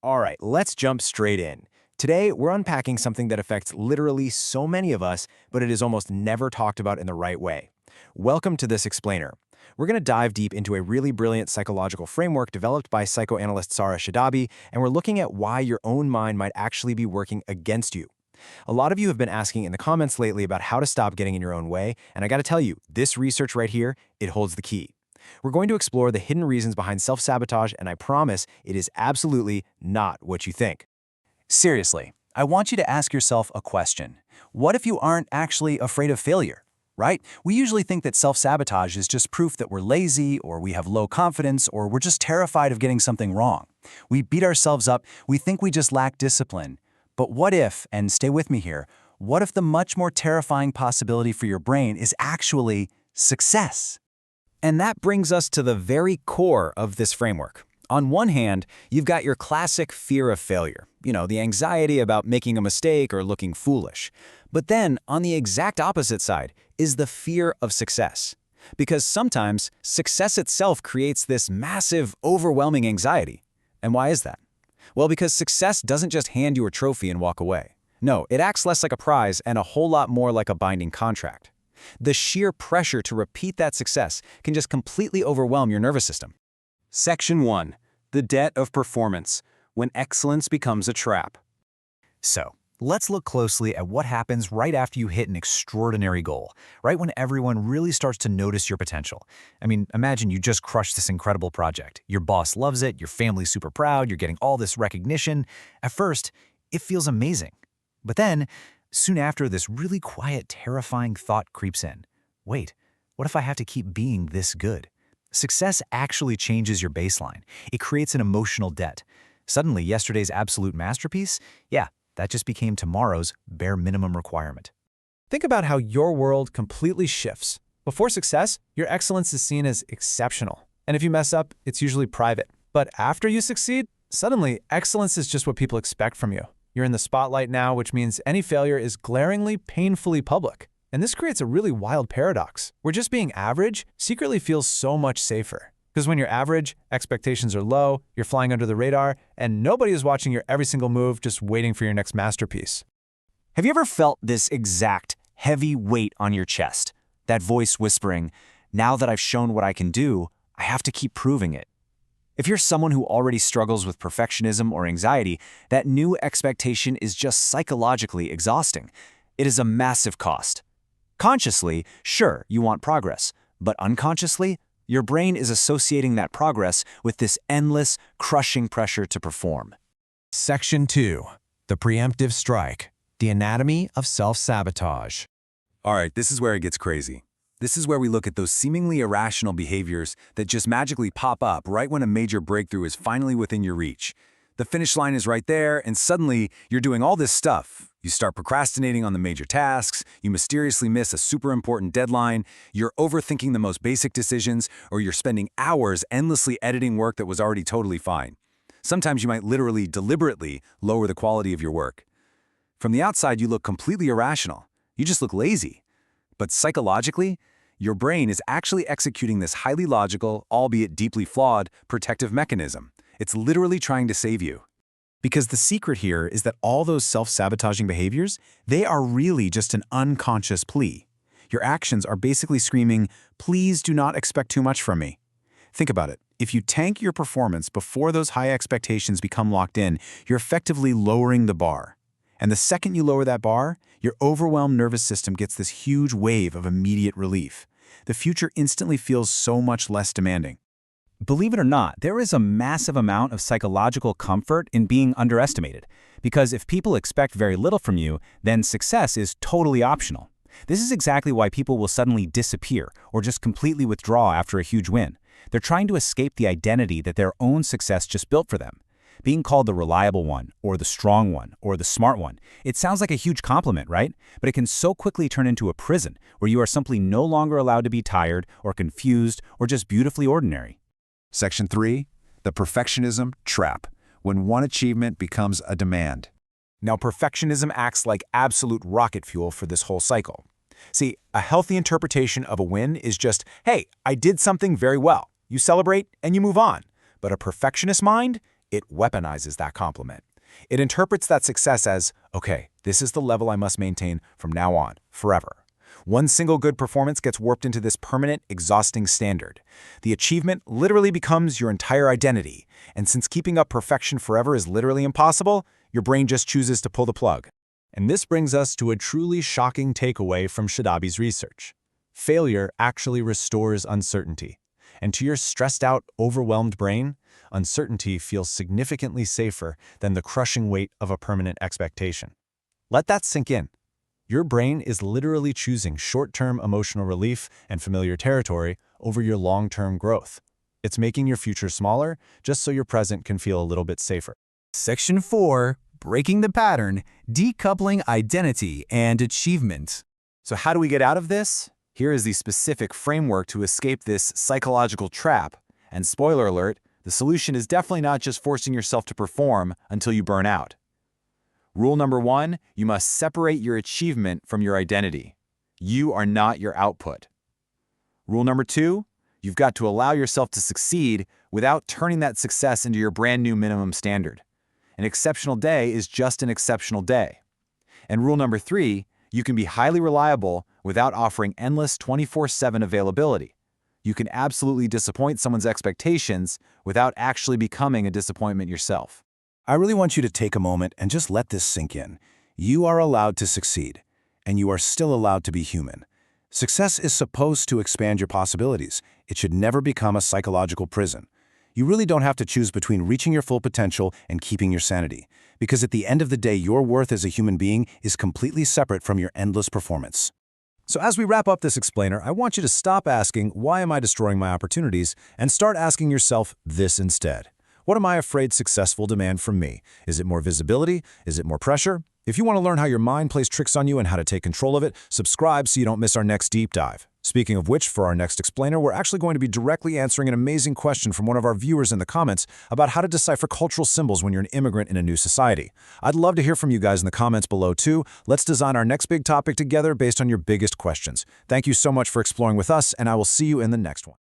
All right, let's jump straight in. Today, we're unpacking something that affects literally so many of us, but it is almost never talked about in the right way. Welcome to this explainer. We're going to dive deep into a really brilliant psychological framework developed by psychoanalyst Sara Shadabi, and we're looking at why your own mind might actually be working against you. A lot of you have been asking in the comments lately about how to stop getting in your own way, and I got to tell you, this research right here, it holds the key. We're going to explore the hidden reasons behind self-sabotage, and I promise it is absolutely not what you think. Seriously, I want you to ask yourself a question. What if you aren't actually afraid of failure, right? We usually think that self-sabotage is just proof that we're lazy, or we have low confidence, or we're just terrified of getting something wrong. We beat ourselves up, we think we just lack discipline. But what if, and stay with me here, what if the much more terrifying possibility for your brain is actually success? And that brings us to the very core of this framework. On one hand, you've got your classic fear of failure, the anxiety about making a mistake or looking foolish. But then, on the exact opposite side, is the fear of success. Because sometimes, success itself creates this massive, overwhelming anxiety. And why is that? Well, because success doesn't just hand you a trophy and walk away. No, it acts less like a prize and a whole lot more like a binding contract. The sheer pressure to repeat that success can just completely overwhelm your nervous system. Section 1. The debt of performance, when excellence becomes a trap. So, let's look closely at what happens right after you hit an extraordinary goal, right when everyone really starts to notice your potential. Imagine you just crushed this incredible project. Your boss loves it, your family's super proud, you're getting all this recognition. At first, it feels amazing. But then, soon after, this really quiet, terrifying thought creeps in. Wait, what if I have to keep being this good? Success actually changes your baseline. It creates an emotional debt. Suddenly, yesterday's absolute masterpiece, that just became tomorrow's bare minimum requirement. Think about how your world completely shifts. Before success, your excellence is seen as exceptional. And if you mess up, it's usually private. But after you succeed, suddenly, excellence is just what people expect from you. You're in the spotlight now, which means any failure is glaringly, painfully public. And this creates a really wild paradox, where just being average secretly feels so much safer. Because when you're average, expectations are low, you're flying under the radar, and nobody is watching your every single move, just waiting for your next masterpiece. Have you ever felt this exact heavy weight on your chest? That voice whispering, now that I've shown what I can do, I have to keep proving it. If you're someone who already struggles with perfectionism or anxiety, that new expectation is just psychologically exhausting. It is a massive cost. Consciously, sure, you want progress, but unconsciously, your brain is associating that progress with this endless, crushing pressure to perform. Section 2. The preemptive strike. The anatomy of self-sabotage. All right, this is where it gets crazy. This is where we look at those seemingly irrational behaviors that just magically pop up right when a major breakthrough is finally within your reach. The finish line is right there, and suddenly you're doing all this stuff. You start procrastinating on the major tasks, you mysteriously miss a super important deadline, you're overthinking the most basic decisions, or you're spending hours endlessly editing work that was already totally fine. Sometimes you might literally, deliberately lower the quality of your work. From the outside, you look completely irrational. You just look lazy. But psychologically, your brain is actually executing this highly logical, albeit deeply flawed, protective mechanism. It's literally trying to save you. Because the secret here is that all those self-sabotaging behaviors, they are really just an unconscious plea. Your actions are basically screaming, please do not expect too much from me. Think about it. If you tank your performance before those high expectations become locked in, you're effectively lowering the bar. And the second you lower that bar, your overwhelmed nervous system gets this huge wave of immediate relief. The future instantly feels so much less demanding. Believe it or not, there is a massive amount of psychological comfort in being underestimated. Because if people expect very little from you, then success is totally optional. This is exactly why people will suddenly disappear or just completely withdraw after a huge win. They're trying to escape the identity that their own success just built for them. Being called the reliable one, or the strong one, or the smart one, it sounds like a huge compliment, right? But it can so quickly turn into a prison where you are simply no longer allowed to be tired or confused or just beautifully ordinary. Section 3. The perfectionism trap, when one achievement becomes a demand. Now, perfectionism acts like absolute rocket fuel for this whole cycle. See, a healthy interpretation of a win is just, hey, I did something very well. You celebrate and you move on. But a perfectionist mind, It weaponizes that compliment. It interprets that success as, okay, this is the level I must maintain from now on, forever. One single good performance gets warped into this permanent, exhausting standard. The achievement literally becomes your entire identity, and since keeping up perfection forever is literally impossible, your brain just chooses to pull the plug. And this brings us to a truly shocking takeaway from Shadabi's research. Failure actually restores uncertainty. And to your stressed-out, overwhelmed brain, uncertainty feels significantly safer than the crushing weight of a permanent expectation. Let that sink in. Your brain is literally choosing short-term emotional relief and familiar territory over your long-term growth. It's making your future smaller just so your present can feel a little bit safer. Section 4. Breaking the pattern, decoupling identity and achievement. So how do we get out of this? Here is the specific framework to escape this psychological trap. And spoiler alert, the solution is definitely not just forcing yourself to perform until you burn out. Rule number 1, you must separate your achievement from your identity. You are not your output. Rule number 2, you've got to allow yourself to succeed without turning that success into your brand new minimum standard. An exceptional day is just an exceptional day. And rule number 3, you can be highly reliable without offering endless 24/7 availability. You can absolutely disappoint someone's expectations without actually becoming a disappointment yourself. I really want you to take a moment and just let this sink in. You are allowed to succeed, and you are still allowed to be human. Success is supposed to expand your possibilities. It should never become a psychological prison. You really don't have to choose between reaching your full potential and keeping your sanity, because at the end of the day, your worth as a human being is completely separate from your endless performance. So as we wrap up this explainer, I want you to stop asking, why am I destroying my opportunities, and start asking yourself this instead. What am I afraid success will demand from me? Is it more visibility? Is it more pressure? If you want to learn how your mind plays tricks on you and how to take control of it, subscribe so you don't miss our next deep dive. Speaking of which, for our next explainer, we're actually going to be directly answering an amazing question from one of our viewers in the comments about how to decipher cultural symbols when you're an immigrant in a new society. I'd love to hear from you guys in the comments below too. Let's design our next big topic together based on your biggest questions. Thank you so much for exploring with us, and I will see you in the next one.